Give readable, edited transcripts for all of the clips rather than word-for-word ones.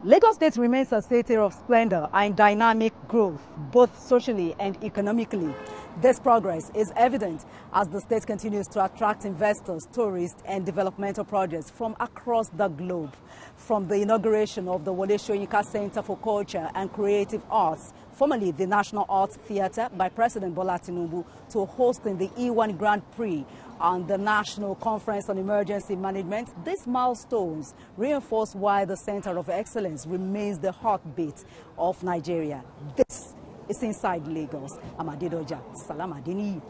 Lagos State remains a city of splendor and dynamic growth, both socially and economically. This progress is evident as the state continues to attract investors, tourists, and developmental projects from across the globe. From the inauguration of the Wole Soyinka Center for Culture and Creative Arts, formerly the National Arts Theatre, by President Bola Tinubu, to hosting the E1 Grand Prix and the National Conference on Emergency Management, these milestones reinforce why the Center of Excellence remains the heartbeat of Nigeria. This is Inside Lagos. I'm Adedoja. Salam Adeni.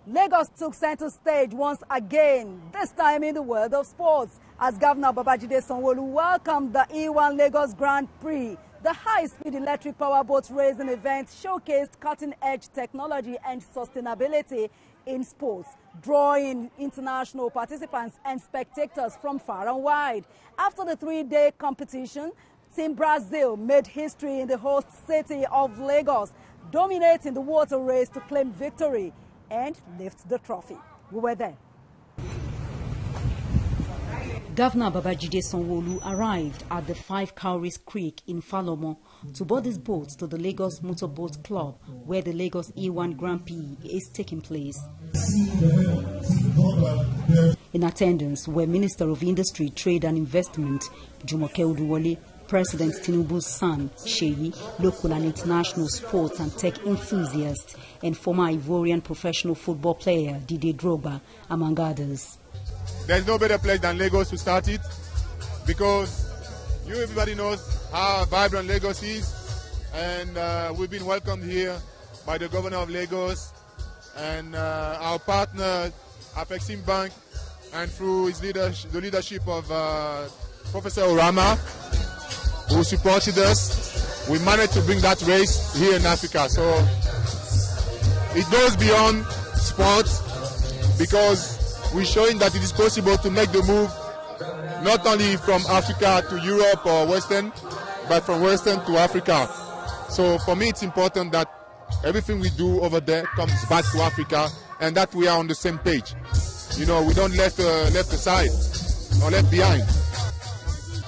Lagos took center stage once again, this time in the world of sports, as Governor Babajide Sanwo-Olu welcomed the E1 Lagos Grand Prix. The high-speed electric powerboat racing event showcased cutting-edge technology and sustainability in sports, drawing international participants and spectators from far and wide. After the three-day competition, Team Brazil made history in the host city of Lagos, dominating the water race to claim victory and lift the trophy. We were there. Governor Babajide Sanwo-Olu arrived at the 5 Cowries Creek in Falomo to board his boat to the Lagos Motorboat Club, where the Lagos E1 Grand Prix is taking place. In attendance were Minister of Industry, Trade and Investment, Jumoke Oduwole, President Tinubu's son, Sheyi, local and international sports and tech enthusiast, and former Ivorian professional football player Didier Drogba, among others. There's no better place than Lagos to start it, because everybody knows how vibrant Lagos is, and we've been welcomed here by the governor of Lagos and our partner, Afexim Bank, and through his the leadership of Professor Orama, who supported us. We managed to bring that race here in Africa. So it goes beyond sports, because we're showing that it is possible to make the move not only from Africa to Europe or Western, but from Western to Africa. So for me, it's important that everything we do over there comes back to Africa, and that we are on the same page. You know, we don't left aside or left behind.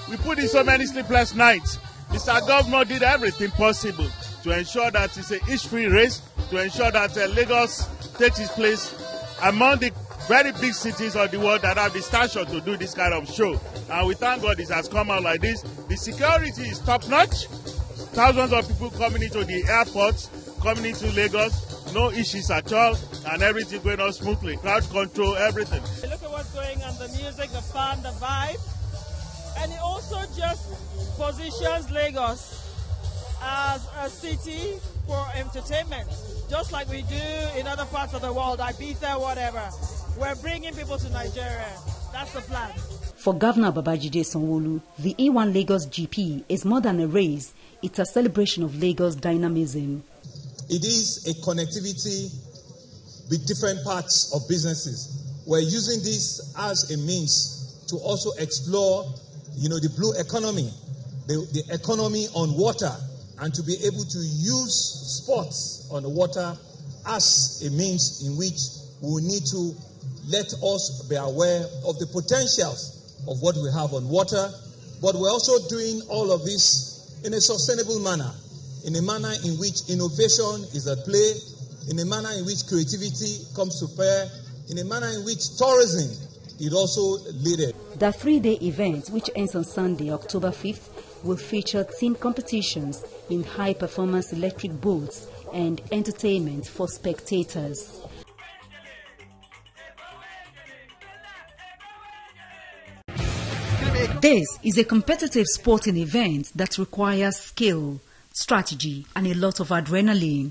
We put in so many sleepless nights. Mr. Governor did everything possible to ensure that it's an issue-free race, to ensure that Lagos takes its place among the very big cities of the world that have the stature to do this kind of show. And we thank God this has come out like this. The security is top-notch. Thousands of people coming into the airports, coming into Lagos, no issues at all, and everything going on smoothly. Crowd control, everything. Look at what's going on, the music, the fun, the vibe. And it also just positions Lagos as a city for entertainment, just like we do in other parts of the world, Ibiza, whatever. We're bringing people to Nigeria. That's the plan. For Governor Babajide Sanwo-Olu, the E1 Lagos GP is more than a race. It's a celebration of Lagos dynamism. It is a connectivity with different parts of businesses. We're using this as a means to also explore, the blue economy, the economy on water, and to be able to use sports on the water as a means in which we need to let us be aware of the potentials of what we have on water. But we're also doing all of this in a sustainable manner, in a manner in which innovation is at play, in a manner in which creativity comes to bear, in a manner in which tourism is also leaded. The 3-day event, which ends on Sunday, October 5th, will feature team competitions in high-performance electric boats and entertainment for spectators. This is a competitive sporting event that requires skill, strategy, and a lot of adrenaline.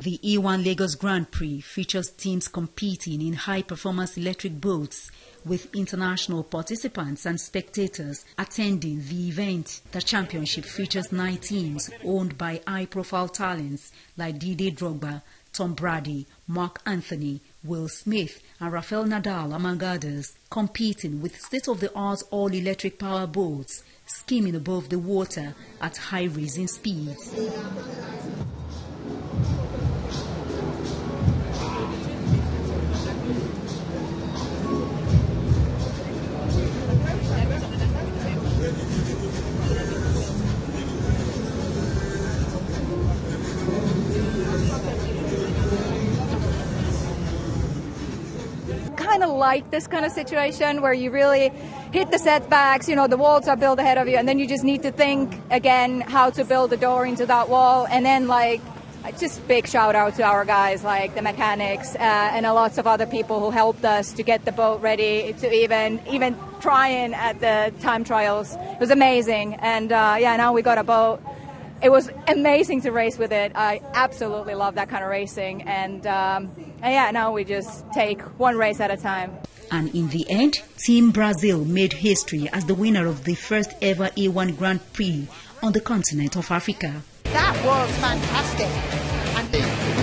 The E1 Lagos Grand Prix features teams competing in high-performance electric boats with international participants and spectators attending the event. The championship features 9 teams owned by high-profile talents like Didier Drogba, Tom Brady, Mark Anthony, Will Smith and Rafael Nadal, among others, competing with state-of-the-art all-electric power boats skimming above the water at high racing speeds. Kind of like this kind of situation where you really hit the setbacks, you know, the walls are built ahead of you, and then you just need to think again how to build the door into that wall. And then, like, just big shout out to our guys, like the mechanics and a lots of other people who helped us to get the boat ready, to even trying at the time trials. It was amazing. And yeah, now we got a boat. It was amazing to race with it. I absolutely love that kind of racing. And yeah, now we just take one race at a time. And in the end, Team Brazil made history as the winner of the first ever E1 Grand Prix on the continent of Africa. That was fantastic. And the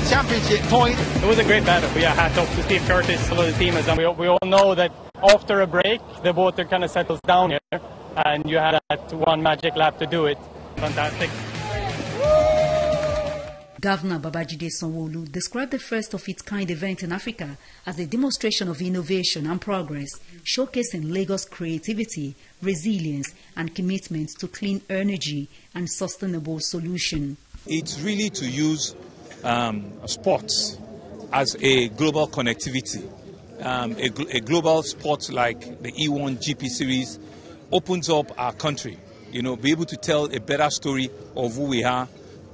championship point. It was a great battle. Yeah, hats off to Steve Curtis, all the team. And we all know that after a break, the water kind of settles down here. And you had that one magic lap to do it. Fantastic. Governor Babajide Sanwo-Olu described the first of its kind event in Africa as a demonstration of innovation and progress, showcasing Lagos' creativity, resilience and commitment to clean energy and sustainable solution. It's really to use sports as a global connectivity. A global sport like the E1 GP series opens up our country, you know, be able to tell a better story of who we are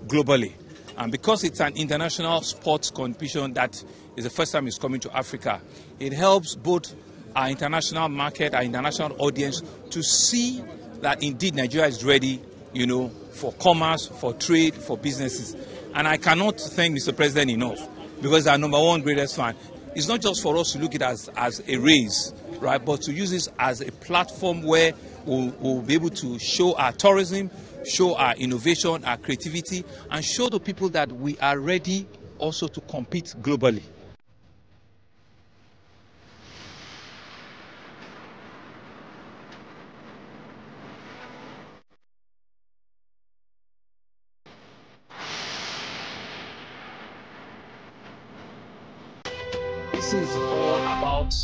globally. And because it's an international sports competition that is the first time it's coming to Africa, it helps both our international market, our international audience to see that indeed Nigeria is ready, you know, for commerce, for trade, for businesses. And I cannot thank Mr. President enough, because our #1 greatest fan. It's not just for us to look at it as a race, right, but to use this as a platform where we'll be able to show our tourism, show our innovation, our creativity, and show the people that we are ready also to compete globally. This is all about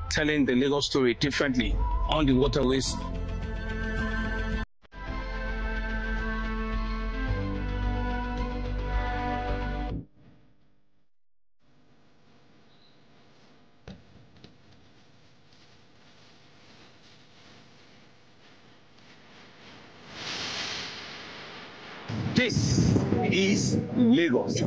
telling the Lagos story differently on the waterways. This is Lagos.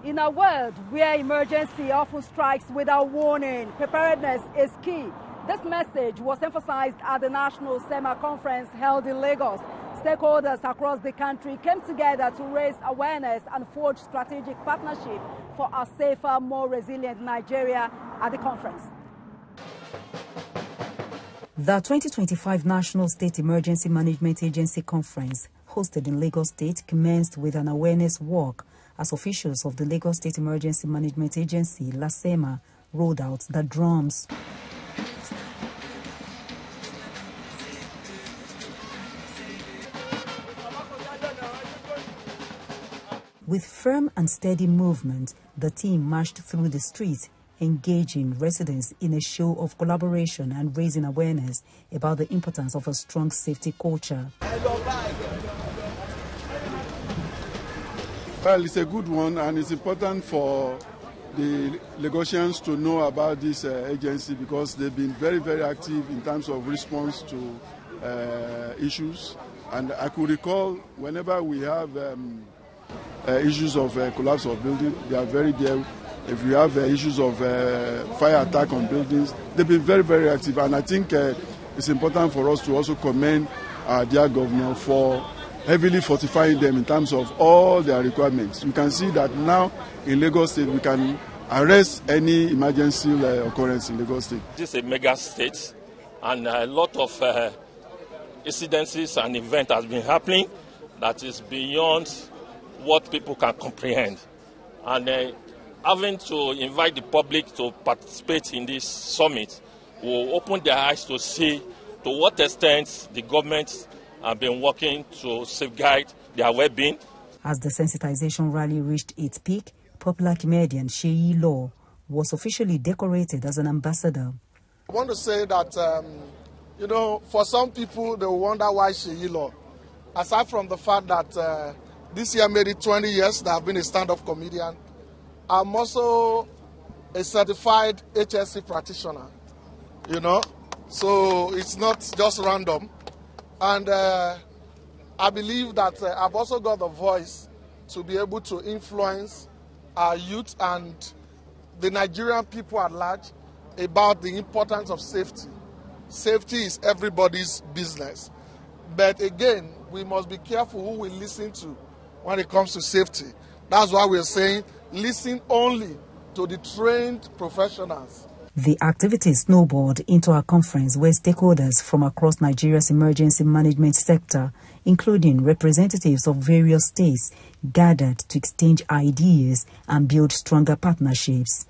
In a world where emergency often strikes without warning, preparedness is key. This message was emphasized at the National SEMA conference held in Lagos. Stakeholders across the country came together to raise awareness and forge strategic partnership for a safer, more resilient Nigeria at the conference. The 2025 National State Emergency Management Agency Conference, hosted in Lagos State, commenced with an awareness walk as officials of the Lagos State Emergency Management Agency, LASEMA, rolled out the drums. With firm and steady movement, the team marched through the streets, engaging residents in a show of collaboration and raising awareness about the importance of a strong safety culture. Well, it's a good one, and it's important for the Lagosians to know about this agency, because they've been very, very active in terms of response to issues. And I could recall whenever we have issues of collapse of building, they are very there if you have issues of fire attack on buildings, they've been very, very active. And I think it's important for us to also commend our dear governor for heavily fortifying them in terms of all their requirements. You can see that now in Lagos State, we can arrest any emergency occurrence in Lagos State. This is a mega state, and a lot of incidences and events has been happening that is beyond what people can comprehend. And having to invite the public to participate in this summit will open their eyes to see to what extent the government have been working to safeguard their well-being. As the sensitization rally reached its peak, popular comedian Seyi Law was officially decorated as an ambassador. I want to say that, for some people, they will wonder why Seyi Law. Aside from the fact that this year made it 20 years that I've been a stand-up comedian, I'm also a certified HSC practitioner, so it's not just random. And I believe that I've also got the voice to be able to influence our youth and the Nigerian people at large about the importance of safety. Safety is everybody's business. But again, we must be careful who we listen to when it comes to safety. That's why we're saying listen only to the trained professionals. The activities snowballed into a conference where stakeholders from across Nigeria's emergency management sector, including representatives of various states, gathered to exchange ideas and build stronger partnerships.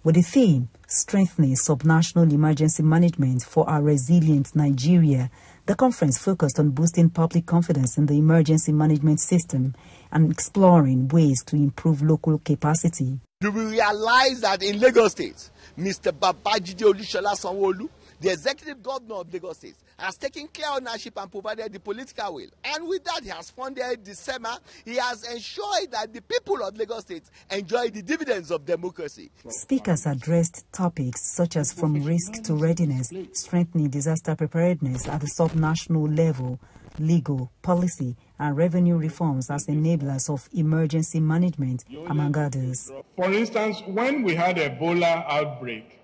With the theme, Strengthening Subnational Emergency Management for a Resilient Nigeria, the conference focused on boosting public confidence in the emergency management system and exploring ways to improve local capacity. Do we realize that in Lagos State, Mr. Babajide Olusola Sanwo-Olu, the executive governor of Lagos State, has taken clear ownership and provided the political will. And with that, he has funded the SEMA. He has ensured that the people of Lagos State enjoy the dividends of democracy. Speakers addressed topics such as from risk to readiness, strengthening disaster preparedness at the subnational level, legal, policy, and revenue reforms as enablers of emergency management, among others. For instance, when we had Ebola outbreak,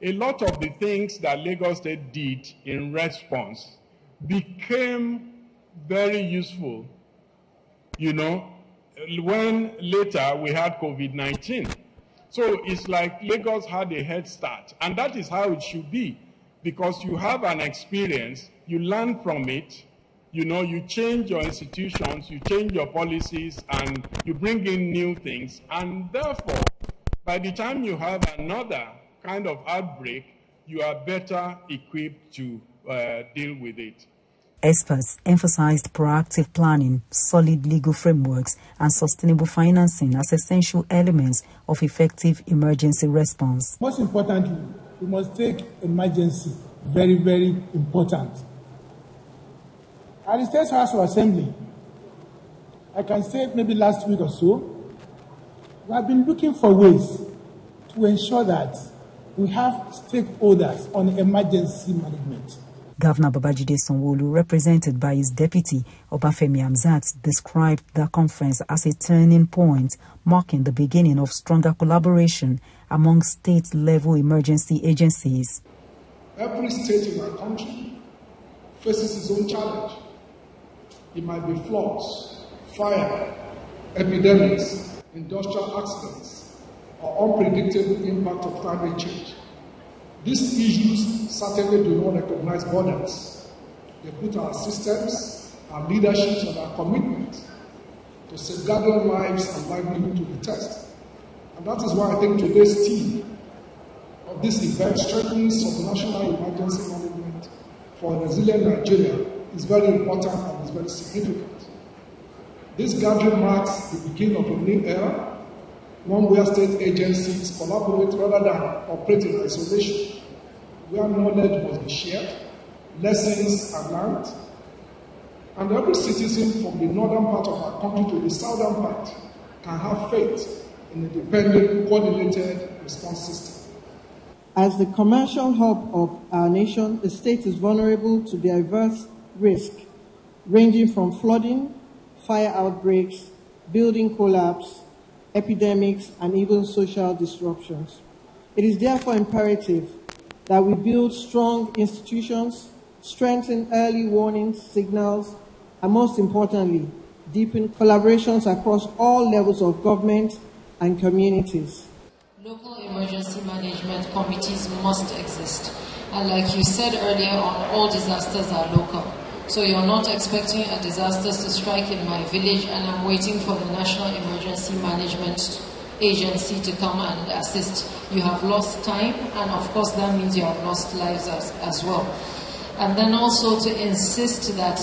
a lot of the things that Lagos State did in response became very useful, when later we had COVID-19. So it's like Lagos had a head start, and that is how it should be, because you have an experience, you learn from it, you change your institutions, you change your policies, and you bring in new things, and therefore, by the time you have another kind of outbreak, you are better equipped to deal with it. Experts emphasized proactive planning, solid legal frameworks, and sustainable financing as essential elements of effective emergency response. Most importantly, we must take emergency very, very important. At the State House of Assembly, I can say maybe last week or so, we have been looking for ways to ensure that we have stakeholders on emergency management. Governor Babajide Sanwo-Olu, represented by his deputy, Obafemi Hamzat, described the conference as a turning point, marking the beginning of stronger collaboration among state-level emergency agencies. Every state in our country faces its own challenge. It might be floods, fire, epidemics, industrial accidents, or unpredictable impact of climate change. These issues certainly do not recognize borders. They put our systems, our leadership, and our commitment to safeguarding lives and livelihood to the test. And that is why I think today's theme of this event, Strengthening Subnational Emergency Management for a Resilient Nigeria, is very important and is very significant. This gathering marks the beginning of a new era, one where state agencies collaborate rather than operate in isolation, where knowledge must be shared, lessons are learned, and every citizen from the northern part of our country to the southern part can have faith in a dependent, coordinated response system. As the commercial hub of our nation, the state is vulnerable to diverse risks, ranging from flooding, fire outbreaks, building collapse, epidemics, and even social disruptions. It is therefore imperative that we build strong institutions, strengthen early warning signals, and most importantly, deepen collaborations across all levels of government and communities. Local emergency management committees must exist. And like you said earlier on, all disasters are local. So you're not expecting a disaster to strike in my village and I'm waiting for the National Emergency Management Agency to come and assist. You have lost time, and of course that means you have lost lives as well. And then also to insist that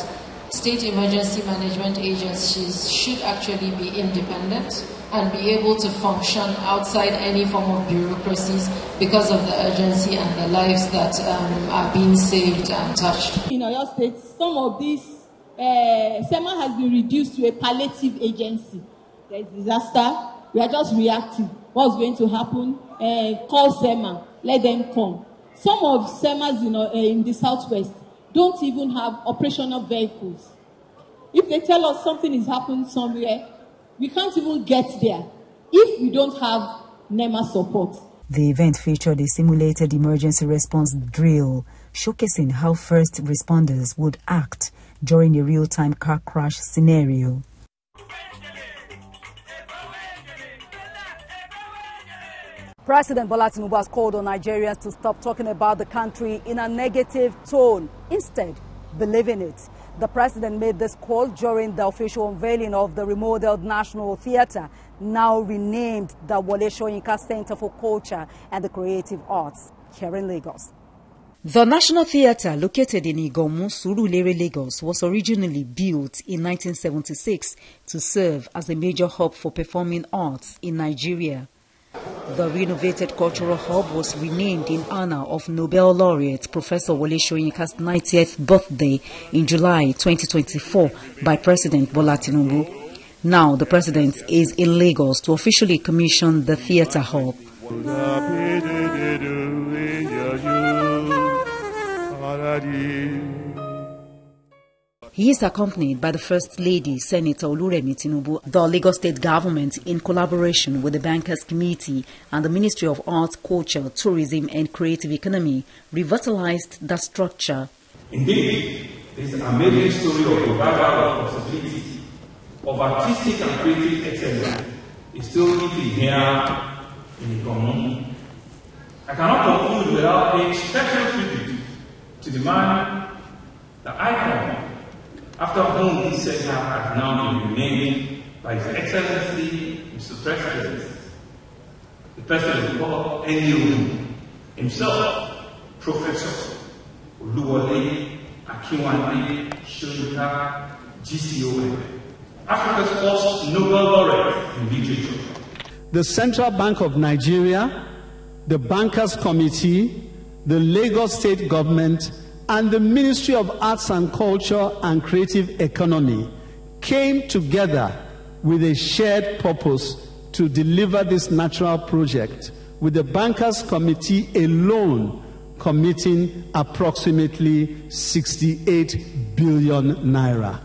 state emergency management agencies should actually be independent and be able to function outside any form of bureaucracies because of the urgency and the lives that are being saved and touched. In Oyo State, some of these, SEMA has been reduced to a palliative agency. There is disaster, we are just reactive. What's going to happen? Call SEMA, let them come. Some of SEMAs in the southwest don't even have operational vehicles. If they tell us something is happening somewhere, we can't even get there if we don't have NEMA support. The event featured a simulated emergency response drill, showcasing how first responders would act during a real-time car crash scenario. President Bola Tinubu has called on Nigerians to stop talking about the country in a negative tone. Instead, believe in it. The president made this call during the official unveiling of the remodeled National Theatre, now renamed the Wole Soyinka Center for Culture and the Creative Arts, here in Lagos. The National Theatre, located in Igomu, Surulere, Lagos, was originally built in 1976 to serve as a major hub for performing arts in Nigeria. The renovated cultural hub was renamed in honor of Nobel laureate Professor Wole Soyinka's 90th birthday in July 2024 by President Bola Tinubu. Now the president is in Lagos to officially commission the theatre hub. He is accompanied by the First Lady, Senator Oluremi Tinubu. The Lagos State Government, in collaboration with the Bankers Committee and the Ministry of Arts, Culture, Tourism and Creative Economy, revitalized that structure. Indeed, this amazing story of revival of possibility, of artistic and creative excellence, is still eating here in Igomu. I cannot conclude without paying special tribute to the man, the icon, after whom this center has now been renamed by His Excellency, Mr. President, the President of NU himself, Professor Oluwole Akinwande Soyinka, GCON, Africa's first Nobel laureate in literature. The Central Bank of Nigeria, the Bankers Committee, the Lagos State Government, and the Ministry of Arts and Culture and Creative Economy came together with a shared purpose to deliver this natural project, with the Bankers Committee alone committing approximately 68 billion naira.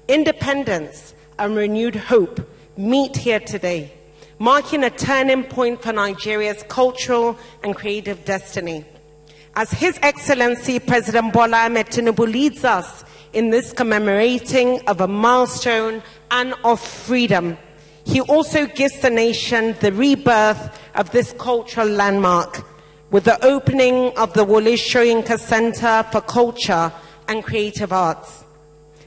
Independence and renewed hope meet here today, marking a turning point for Nigeria's cultural and creative destiny. As His Excellency President Bola Ahmed Tinubu leads us in this commemorating of a milestone and of freedom, he also gives the nation the rebirth of this cultural landmark with the opening of the Wole Soyinka Center for Culture and Creative Arts.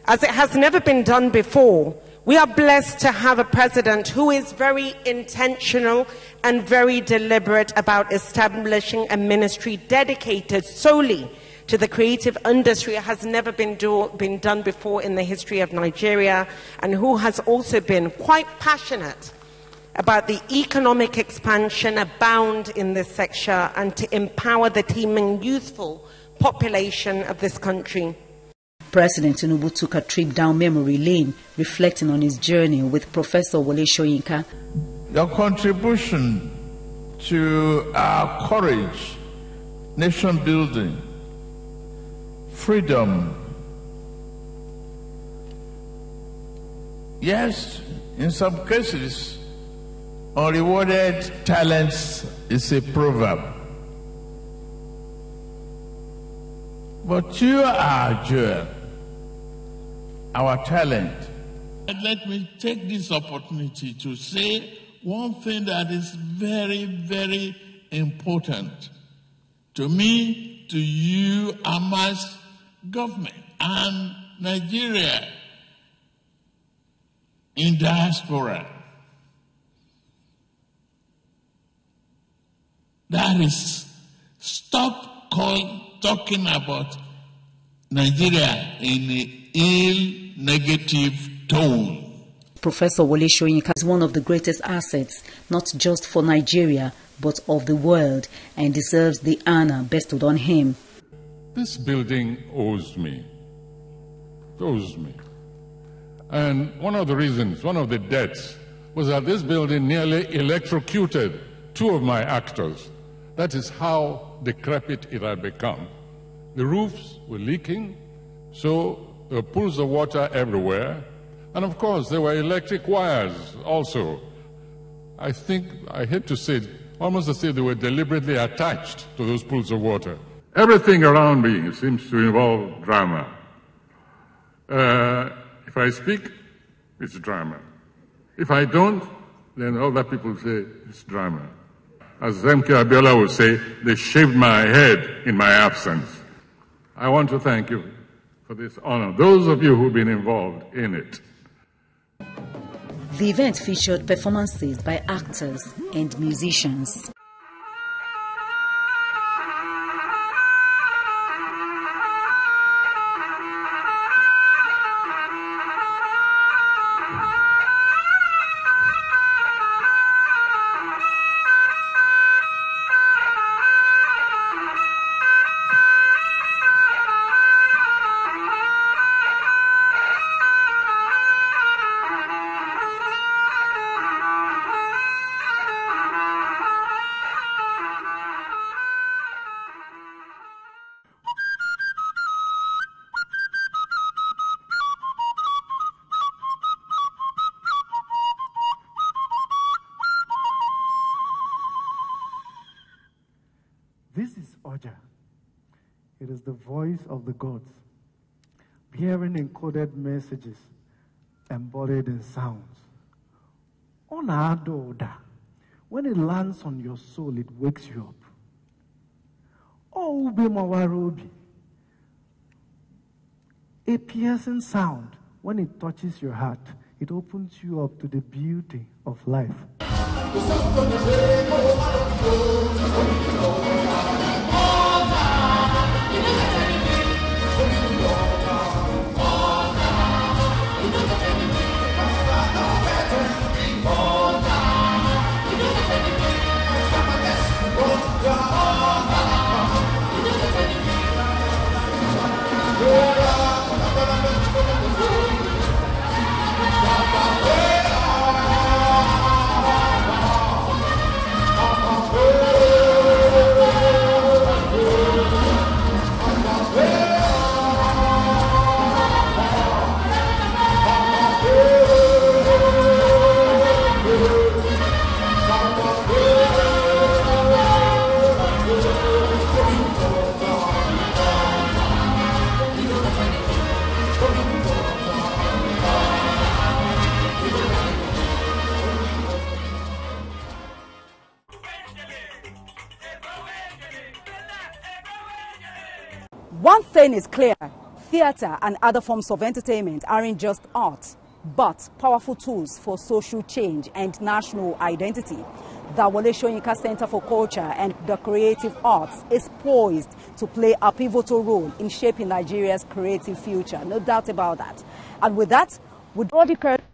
As it has never been done before, we are blessed to have a president who is very intentional and very deliberate about establishing a ministry dedicated solely to the creative industry. It has never been done before in the history of Nigeria, and who has also been quite passionate about the economic expansion abound in this sector and to empower the teeming youthful population of this country. President Tinubu took a trip down memory lane, reflecting on his journey with Professor Wole Soyinka. Your contribution to our courage, nation building, freedom, yes, in some cases, unrewarded talents is a proverb. But you are jewel, our talent. And let me take this opportunity to say one thing that is very, very important to me, to you, Ama's government, and Nigeria in diaspora. That is, stop talking about Nigeria in an ill, negative tone. Professor Wole Soyinka is one of the greatest assets, not just for Nigeria, but of the world, and deserves the honor bestowed on him. This building owes me. And one of the reasons, one of the debts, was that this building nearly electrocuted two of my actors. That is how decrepit it had become. The roofs were leaking, so there were pools of water everywhere. And of course, there were electric wires also. I hate to say it, almost as if they were deliberately attached to those pools of water. Everything around me seems to involve drama. If I speak, it's drama. If I don't, then other people say it's drama. As Zemke Abiola would say, they shaved my head in my absence. I want to thank you for this honor, those of you who've been involved in it. The event featured performances by actors and musicians. This is Oja. It is the voice of the gods, bearing encoded messages embodied in sounds. Oda, when it lands on your soul, it wakes you up. Oh, Mawarobi, a piercing sound, when it touches your heart, it opens you up to the beauty of life. One thing is clear, theatre and other forms of entertainment aren't just art, but powerful tools for social change and national identity. The Wole Soyinka Center for Culture and the Creative Arts is poised to play a pivotal role in shaping Nigeria's creative future, no doubt about that. And with that, we draw the curtain